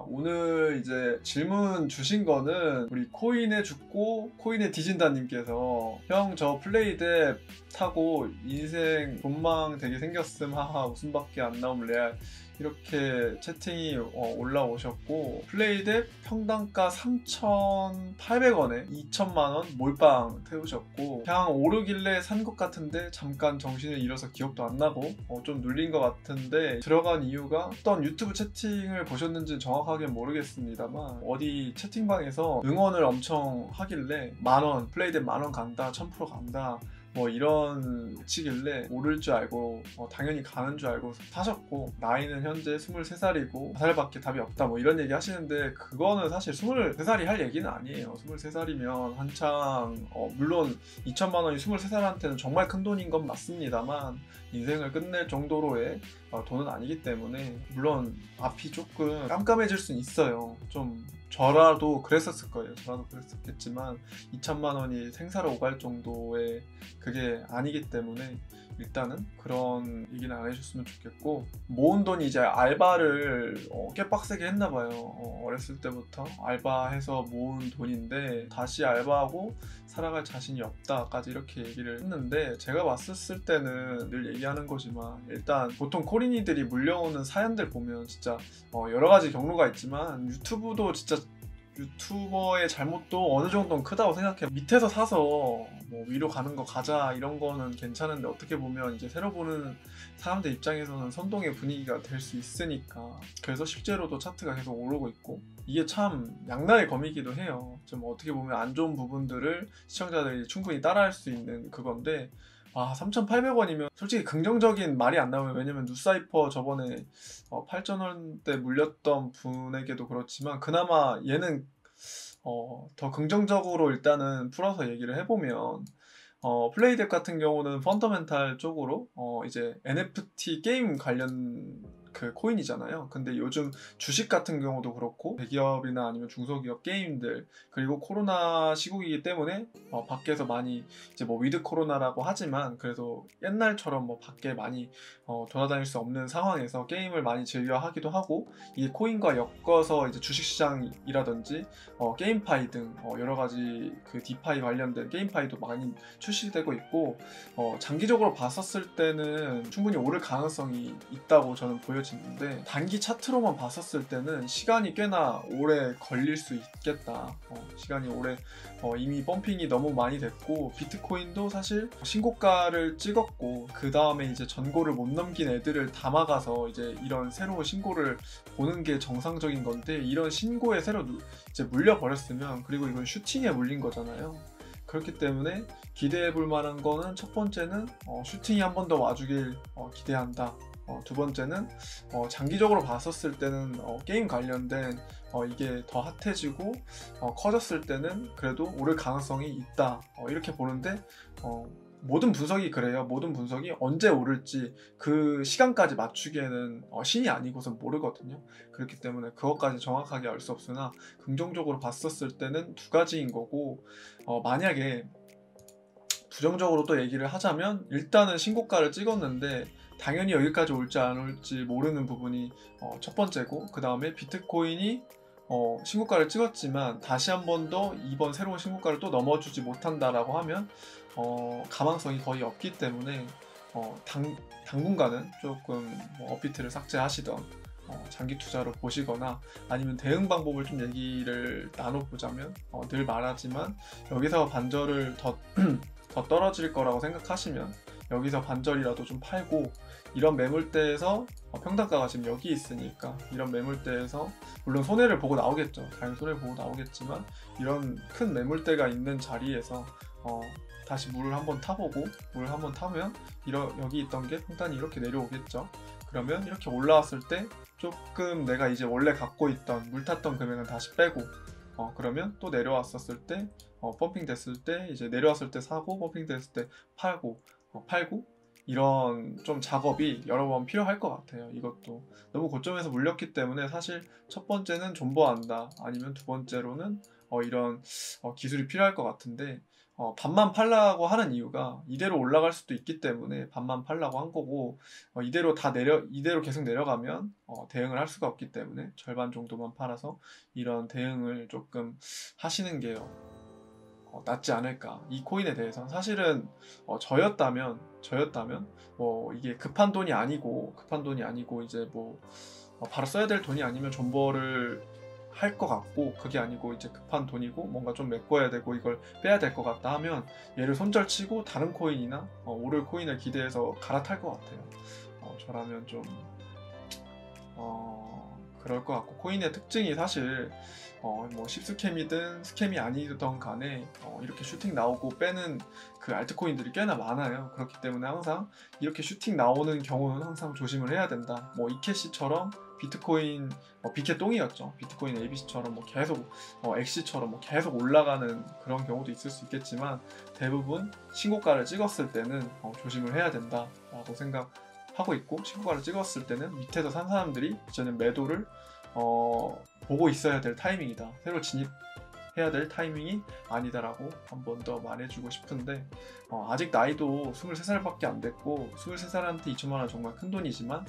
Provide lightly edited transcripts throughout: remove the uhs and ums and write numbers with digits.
오늘 이제 질문 주신 거는 우리 코인에 죽고 코인에 뒤진다님께서 형 저 플레이뎁 타고 인생 돈망 되게 생겼음 하하 웃음밖에 안 나옴 레알 이렇게 채팅이 올라오셨고, 플레이뎁 평당가 3,800원에 2천만원 몰빵 태우셨고, 그냥 오르길래 산 것 같은데 잠깐 정신을 잃어서 기억도 안 나고 좀 눌린 것 같은데, 들어간 이유가 어떤 유튜브 채팅을 보셨는지 정확하게 모르겠습니다만 어디 채팅방에서 응원을 엄청 하길래 만원, 플레이뎁 만원 간다, 1000% 간다 뭐 이런 치길래 오를 줄 알고 당연히 가는 줄 알고 사셨고, 나이는 현재 23살이고 4살밖에 답이 없다 뭐 이런 얘기 하시는데, 그거는 사실 23살이 할 얘기는 아니에요. 23살이면 한창 물론 2천만 원이 23살한테는 정말 큰 돈인 건 맞습니다만 인생을 끝낼 정도로의 돈은 아니기 때문에, 물론 앞이 조금 깜깜해질 수는 있어요. 좀 저라도 그랬었을 거예요. 저라도 그랬었겠지만 2천만 원이 생사를 오갈 정도의 그게 아니기 때문에 일단은 그런 얘기는 안 해줬으면 좋겠고, 모은 돈이 이제 알바를 꽤 빡세게 했나봐요. 어렸을 때부터 알바해서 모은 돈인데 다시 알바하고 살아갈 자신이 없다까지 이렇게 얘기를 했는데, 제가 봤을 때는 늘 얘기하는 거지만 일단 보통 코린이들이 물려오는 사연들 보면 진짜 여러 가지 경로가 있지만, 유튜브도 진짜 유튜버의 잘못도 어느 정도는 크다고 생각해요. 밑에서 사서 뭐 위로 가는 거 가자 이런 거는 괜찮은데, 어떻게 보면 이제 새로 보는 사람들 입장에서는 선동의 분위기가 될 수 있으니까. 그래서 실제로도 차트가 계속 오르고 있고, 이게 참 양날의 검이기도 해요. 좀 어떻게 보면 안 좋은 부분들을 시청자들이 충분히 따라할 수 있는 그건데, 3,800원이면 솔직히 긍정적인 말이 안 나와요. 왜냐면 누사이퍼 저번에 8,000원대 물렸던 분에게도 그렇지만, 그나마 얘는 더 긍정적으로 일단은 풀어서 얘기를 해보면, 플레이뎁 같은 경우는 펀더멘탈 쪽으로 이제 NFT 게임 관련 그 코인이잖아요. 근데 요즘 주식 같은 경우도 그렇고 대기업이나 아니면 중소기업 게임들, 그리고 코로나 시국이기 때문에 밖에서 많이 이제 뭐 위드 코로나라고 하지만 그래도 옛날처럼 뭐 밖에 많이 돌아다닐 수 없는 상황에서 게임을 많이 즐겨 하기도 하고, 이게 코인과 엮어서 이제 주식시장이라든지 게임파이 등 여러 가지 그 디파이 관련된 게임파이도 많이 출시되고 있고, 장기적으로 봤었을 때는 충분히 오를 가능성이 있다고 저는 보여지는데, 단기 차트로만 봤었을 때는 시간이 꽤나 오래 걸릴 수 있겠다. 시간이 오래 이미 펌핑이 너무 많이 됐고, 비트코인도 사실 신고가를 찍었고 그 다음에 이제 전고를 못 넘긴 애들을 담아가서 이제 이런 새로운 신고를 보는 게 정상적인 건데, 이런 신고에 새로 이제 물려버렸으면, 그리고 이건 슈팅에 물린 거잖아요. 그렇기 때문에 기대해 볼 만한 거는, 첫 번째는 슈팅이 한 번 더 와주길 기대한다. 두 번째는 장기적으로 봤었을 때는 게임 관련된 이게 더 핫해지고 커졌을 때는 그래도 오를 가능성이 있다. 이렇게 보는데, 모든 분석이 그래요. 모든 분석이 언제 오를지 그 시간까지 맞추기에는 신이 아니고선 모르거든요. 그렇기 때문에 그것까지 정확하게 알 수 없으나, 긍정적으로 봤었을 때는 두 가지인 거고, 만약에 부정적으로 또 얘기를 하자면, 일단은 신고가를 찍었는데 당연히 여기까지 올지 안 올지 모르는 부분이 첫 번째고, 그 다음에 비트코인이 신고가를 찍었지만 다시 한 번 더 이번 새로운 신고가를 또 넘어주지 못한다라고 하면 가망성이 거의 없기 때문에 당분간은 조금 업비트를 삭제하시던 장기 투자로 보시거나, 아니면 대응 방법을 좀 얘기를 나눠보자면, 늘 말하지만 여기서 반절을 더 떨어질 거라고 생각하시면 여기서 반절이라도 좀 팔고, 이런 매물대에서 평단가가 지금 여기 있으니까 이런 매물대에서 물론 손해를 보고 나오겠죠. 당연히 손해를 보고 나오겠지만, 이런 큰 매물대가 있는 자리에서 다시 물을 한번 타보고, 물을 한번 타면 여기 있던 게 평단이 이렇게 내려오겠죠. 그러면 이렇게 올라왔을 때 조금 내가 이제 원래 갖고 있던 물 탔던 금액은 다시 빼고, 그러면 또 내려왔었을 때 펌핑 됐을 때 이제 내려왔을 때 사고, 펌핑 됐을 때 팔고, 이런 좀 작업이 여러 번 필요할 것 같아요. 이것도 너무 고점에서 물렸기 때문에 사실 첫 번째는 존버한다, 아니면 두 번째로는 이런 기술이 필요할 것 같은데, 반만 팔라고 하는 이유가 이대로 올라갈 수도 있기 때문에 반만 팔라고 한 거고, 이대로 계속 내려가면 대응을 할 수가 없기 때문에 절반 정도만 팔아서 이런 대응을 조금 하시는 게 낫지 않을까. 이 코인에 대해서는 사실은 저였다면 뭐 이게 급한 돈이 아니고 이제 뭐 바로 써야 될 돈이 아니면 존버를 할 것 같고, 그게 아니고 이제 급한 돈이고 뭔가 좀 메꿔야 되고 이걸 빼야 될 것 같다 하면 얘를 손절치고 다른 코인이나 오를 코인을 기대해서 갈아탈 것 같아요. 저라면 좀 그럴 것 같고, 코인의 특징이 사실 뭐 십스캠이든 스캠이 아니든 간에 이렇게 슈팅 나오고 빼는 그 알트코인들이 꽤나 많아요. 그렇기 때문에 항상 이렇게 슈팅 나오는 경우는 항상 조심을 해야 된다. 뭐 이캐시처럼 비트코인 비케 똥이었죠. 비트코인 ABC처럼 뭐 계속 엑시처럼 뭐 계속 올라가는 그런 경우도 있을 수 있겠지만, 대부분 신고가를 찍었을 때는 조심을 해야 된다라고 생각하고 있고, 신고가를 찍었을 때는 밑에서 산 사람들이 이제는 매도를 보고 있어야 될 타이밍이다. 새로 진입해야 될 타이밍이 아니다라고 한 번 더 말해주고 싶은데, 아직 나이도 23살밖에 안 됐고 23살한테 2천만 원 정말 큰 돈이지만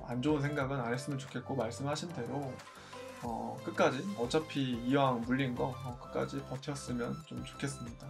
안 좋은 생각은 안 했으면 좋겠고, 말씀하신 대로 끝까지 어차피 이왕 물린 거 끝까지 버텼으면 좀 좋겠습니다.